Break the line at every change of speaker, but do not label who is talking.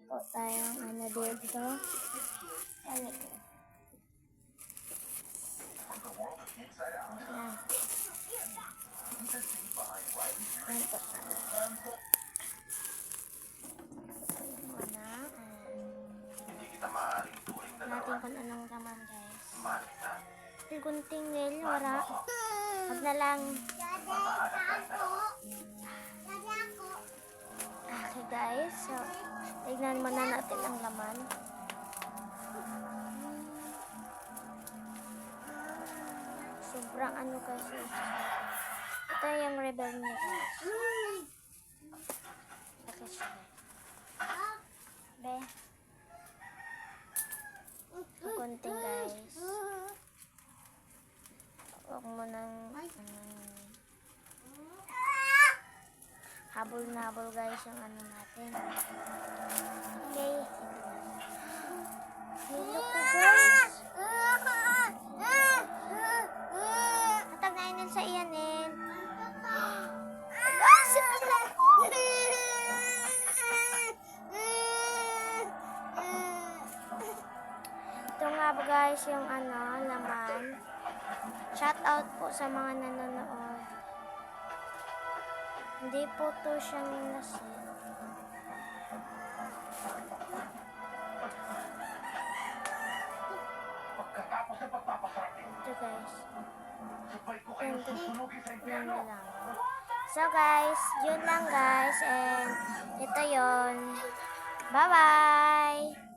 po tayong ano dito. Ano po? Ayan. Ayan po. Natin kung anong laman, guys. Yung gunting nail, wala. Huwag na lang. Okay, guys. So, tignan muna natin ang laman. Sobrang ano kasi. Ito yung rebel niya, guys. Ito siya. Be. Gunting, guys. Huwag mo nang habol na habol, guys, yung ano natin. Okay. Hello ko, guys. Natagayin sa iyanin. Ito nga ba, guys, yung ano, laman. Shout out po sa mga nanonood. Hindi po to siyang nasin. Ito, guys. Yan lang. So, guys, yun lang, guys. And ito yun. Bye-bye!